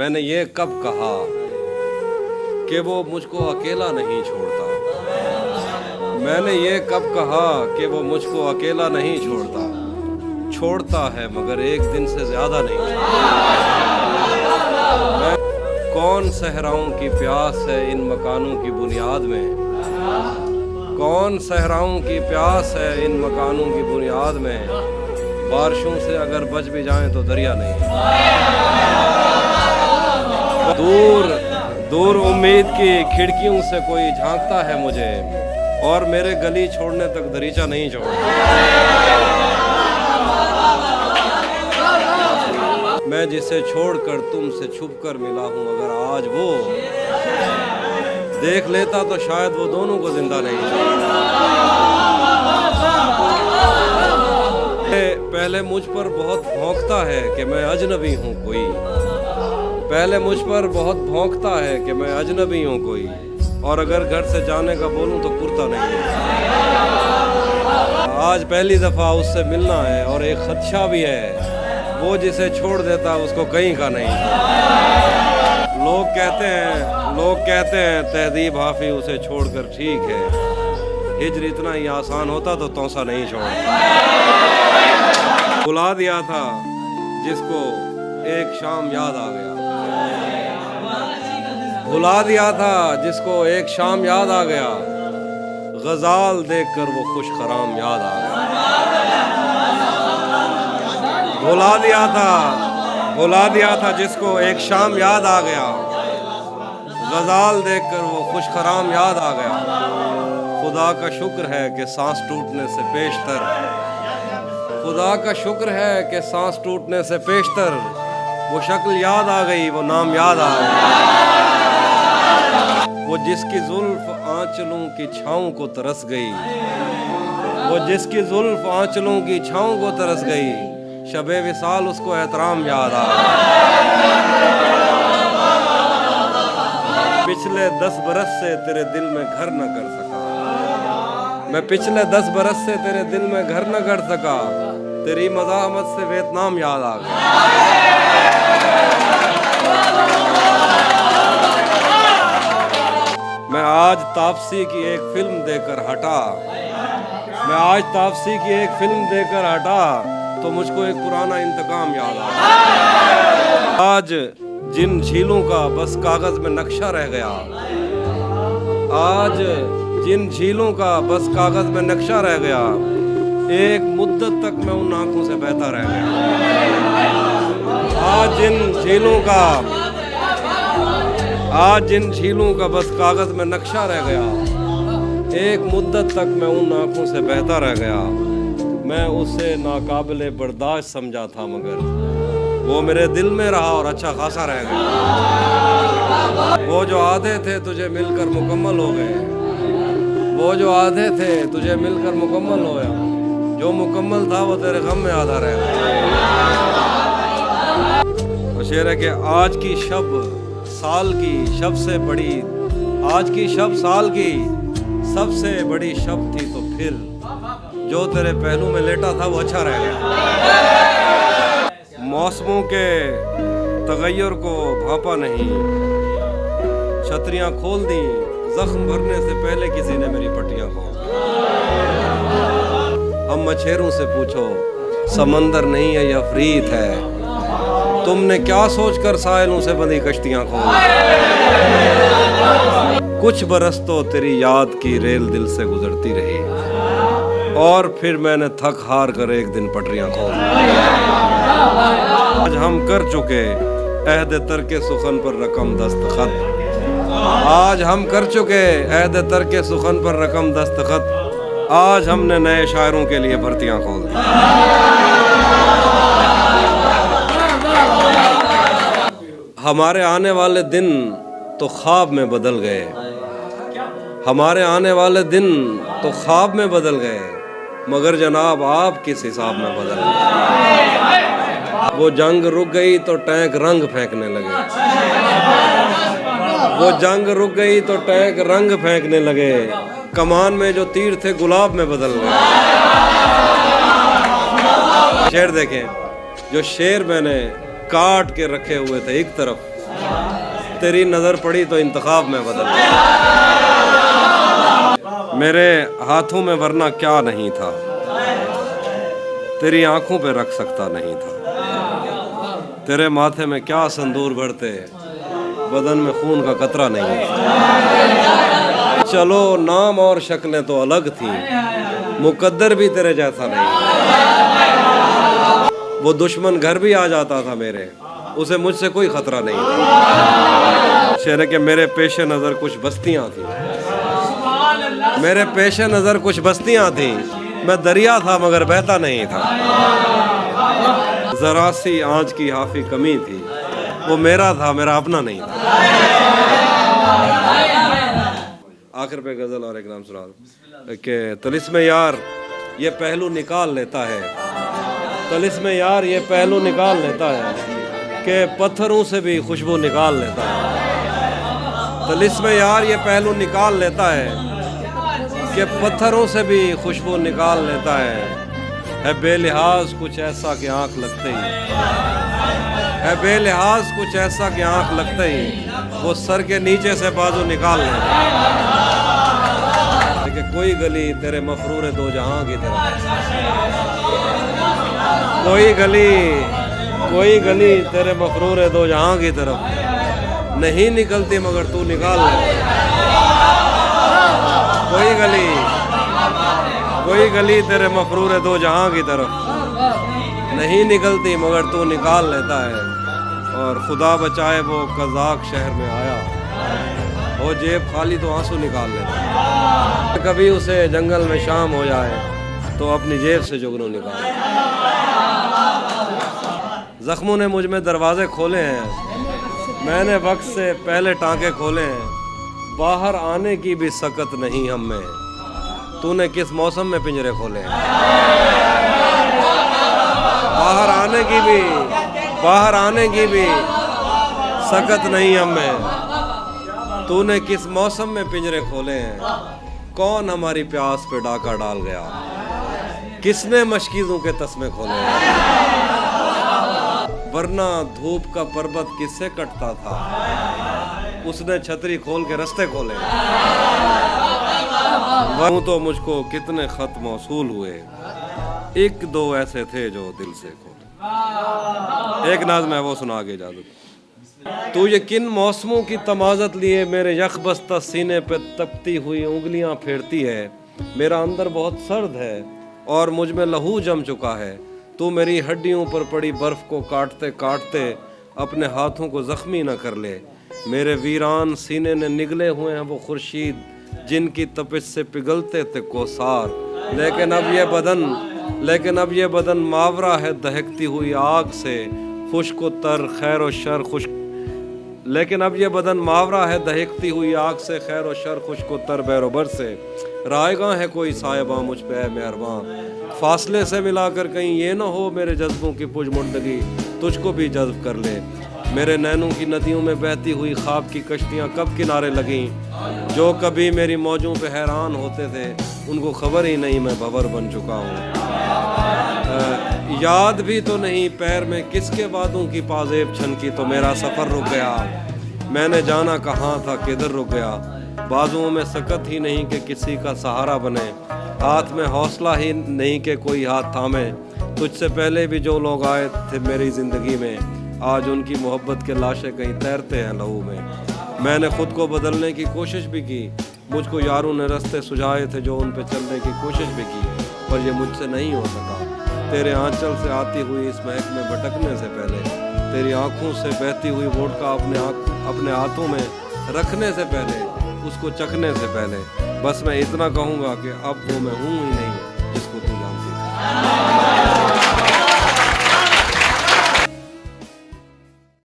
मैंने ये कब कहा कि वो मुझको अकेला नहीं छोड़ता। मैंने ये कब कहा कि वो मुझको अकेला नहीं छोड़ता। छोड़ता है मगर एक दिन से ज्यादा नहीं। मैं कौन सहराओं की प्यास है इन मकानों की बुनियाद में। कौन सहराओं की प्यास है इन मकानों की बुनियाद में। बारिशों से अगर बच भी जाएं तो दरिया नहीं। दूर दूर उम्मीद की खिड़कियों से कोई झांकता है मुझे और मेरे गली छोड़ने तक दरीचा नहीं छोड़ता। मैं जिसे छोड़कर तुमसे छुपकर मिला हूं, अगर आज वो देख लेता तो शायद वो दोनों को जिंदा नहीं छोड़ता। पहले मुझ पर बहुत भौंकता है कि मैं अजनबी हूं कोई। पहले मुझ पर बहुत भौंकता है कि मैं अजनबी हूं कोई, और अगर घर से जाने का बोलूं तो कुर्ता नहीं है। आज पहली दफा उससे मिलना है और एक खदशा भी है, वो जिसे छोड़ देता उसको कहीं का नहीं। लोग कहते हैं तहजीब हाफी उसे छोड़कर ठीक है। हिजर इतना ही आसान होता तो तौसा नहीं छोड़ता। बुला दिया था जिसको एक शाम याद आ गया। भुला दिया था जिसको एक शाम याद आ गया। गजाल देखकर वो खुश खराम याद आ गया। भुला दिया था जिसको एक शाम याद आ गया। गजाल देखकर वो खुश खराम याद आ गया। खुदा का शुक्र है कि सांस टूटने से पेशतर। खुदा का शुक्र है कि सांस टूटने से पेशतर वो शक्ल याद आ गई, वो नाम याद आ गया। वो जिसकी जुल्फ आंचलों की छाँव को तरस गई। वो जिसकी जुल्फ आंचलों की छाँव को तरस गई। शबे विसाल उसको एहतराम याद आ गया। पिछले 10 बरस से तेरे दिल में घर न कर सका। मैं पिछले 10 बरस से तेरे दिल में घर न कर सका। तेरी मज़ाहमत से वियतनाम याद आ गया। मैं आज तापसी की एक फिल्म देकर हटा। तो मुझको एक पुराना इंतकाम याद आ। आज जिन झीलों का बस कागज में नक्शा रह गया। आज जिन झीलों का बस कागज में नक्शा रह गया। एक मुद्दत तक मैं उन आंखों से बहता रह गया। आज जिन झीलों का बस कागज में नक्शा रह गया। एक मुद्दत तक मैं उन आंखों से बहता रह गया। मैं उसे नाकाबिले बर्दाश्त समझा था मगर वो मेरे दिल में रहा और अच्छा खासा रह गया। वो जो आधे थे तुझे मिलकर मुकम्मल हो गए। वो जो आधे थे तुझे मिलकर मुकम्मल हो गया। जो मुकम्मल था वो तेरे गम में आधा रह गया। तो शेर है कि आज की शब साल की सबसे बड़ी। आज की शब साल की सबसे बड़ी शब थी, तो फिर जो तेरे पहलू में लेटा था वो अच्छा रह गया। मौसमों के तगय्युर को भांपा नहीं। छतरियां खोल दी जख्म भरने से पहले किसी ने मेरी पट्टियां खोल। हम मछेरों से पूछो समंदर नहीं है या अफरीत है। तुमने क्या सोचकर साहिलों से बंधी कश्तियां खोल। कुछ बरस तो तेरी याद की रेल दिल से गुजरती रही और फिर मैंने थक हार कर एक दिन पटरियां खोल। आज हम कर चुके अहद तरके सुखन पर रकम दस्तखत। आज हम कर चुके अहद तरके सुखन पर रकम दस्तखत। आज हमने नए शायरों के लिए भर्तियां खोल दी। हमारे आने वाले दिन तो ख्वाब में बदल गए। हमारे आने वाले दिन तो ख्वाब में बदल गए, मगर जनाब आप किस हिसाब में बदल गए। वो जंग रुक गई तो टैंक रंग फेंकने लगे। वो जंग रुक गई तो टैंक रंग फेंकने लगे। कमान में जो तीर थे गुलाब में बदल गए। शेर देखें, जो शेर मैंने काट के रखे हुए थे एक तरफ, तेरी नज़र पड़ी तो इंतखाब में बदल गया। मेरे हाथों में वरना क्या नहीं था, तेरी आंखों पे रख सकता नहीं था। तेरे माथे में क्या संदूर भरते, बदन में खून का कतरा नहीं था। चलो नाम और शक्लें तो अलग थी, मुकद्दर भी तेरे जैसा नहीं। वो दुश्मन घर भी आ जाता था मेरे, उसे मुझसे कोई खतरा नहीं था। शेर के मेरे पेशे नज़र कुछ बस्तियां थी, मेरे पेशे नज़र कुछ बस्तियां थी। मैं दरिया था मगर बहता नहीं था। जरा सी आँच की हाफी कमी थी, वो मेरा था, मेरा अपना नहीं था। आखिर पे गजल और एक नाम सुना कि तिलिस्म यार ये पहलू निकाल लेता है, तिलिस्म यार ये पहलू निकाल लेता है कि पत्थरों से भी खुशबू निकाल लेता है। तिलिस्म यार ये पहलू निकाल लेता है कि पत्थरों से भी खुशबू निकाल लेता है बेलिहाज कुछ ऐसा कि आँख लगते ही, है बेलिहाज कुछ ऐसा कि आँख लगते ही वो सर के नीचे से बाजू निकाल लेता है। लेकिन कोई गली तेरे मफरूर दो जहां की तरफ, कोई गली तेरे मफरूर दो जहां की तरफ नहीं निकलती मगर तू निकाल ले। कोई गली तेरे मफरूर दो जहां की तरफ नहीं निकलती मगर तू निकाल लेता है। और खुदा बचाए वो कज़ाक शहर में आया, वो जेब खाली तो आंसू निकाल लेता है। कभी उसे जंगल में शाम हो जाए तो अपनी जेब से जुगनू निकाल। जख्मों ने मुझ में दरवाजे खोले हैं, मैंने वक्त से पहले टांके खोले हैं। बाहर आने की भी सकत नहीं हम में, तूने किस मौसम में पिंजरे खोले हैं। बाहर आने की भी सकत नहीं हम में, तूने किस मौसम में पिंजरे खोले हैं। कौन हमारी प्यास पे डाका डाल गया, किसने मशकीज़ों के तस्मे खोले हैं। वरना धूप का पर्वत किससे कटता था, उसने छतरी खोल के रास्ते खोले। तो मुझको कितने खत मौसूल हुए, एक दो ऐसे थे जो दिल से खोले। एक नाज़ मैं वो सुना के इजाज़त। तू ये किन मौसमों की तमाज़त लिए मेरे यख बस्ता सीने पे तपती हुई उंगलियां फेरती है। मेरा अंदर बहुत सर्द है और मुझ में लहू जम चुका है। तू मेरी हड्डियों पर पड़ी बर्फ़ को काटते काटते अपने हाथों को ज़ख्मी न कर ले। मेरे वीरान सीने ने निगले हुए हैं वो खुर्शीद जिनकी तपिश से पिघलते थे कोसार। लेकिन अब ये बदन मावरा है दहकती हुई आग से, खुश्क व तर खैर व शर खुश्क। लेकिन अब ये बदन मावरा है दहकती हुई आग से, खैर व शर खुश्क व तर बैरोबर से। रायगां है कोई साहिबा मुझ पे है मेहरबां, फासले से मिलाकर कहीं ये ना हो मेरे जज्बों की पुजमुंदगी तुझको भी जज्ब कर ले। मेरे नैनों की नदियों में बहती हुई ख्वाब की कश्तियाँ कब किनारे लगीं। जो कभी मेरी मौजों पे हैरान होते थे उनको खबर ही नहीं मैं भंवर बन चुका हूँ। याद भी तो नहीं पैर में किसके वादों की पाजेब छनकी तो मेरा सफ़र रुक गया। मैंने जाना कहाँ था किधर रुक गया। बाजुओं में सकत ही नहीं कि किसी का सहारा बने, हाथ में हौसला ही नहीं कि कोई हाथ थामे। तुझसे पहले भी जो लोग आए थे मेरी ज़िंदगी में, आज उनकी मोहब्बत के लाशें कहीं तैरते हैं लहू में। मैंने ख़ुद को बदलने की कोशिश भी की, मुझको यारों ने रास्ते सुझाए थे जो उन पे चलने की कोशिश भी की, पर ये मुझसे नहीं हो सका। तेरे आंचल से आती हुई इस महक में भटकने से पहले, तेरी आँखों से बहती हुई वोडका अपने हाथों में रखने से पहले, उसको चखने से पहले, बस मैं इतना कहूँगा कि अब वो मैं हूँ ही नहीं जिसको तू जानती थी।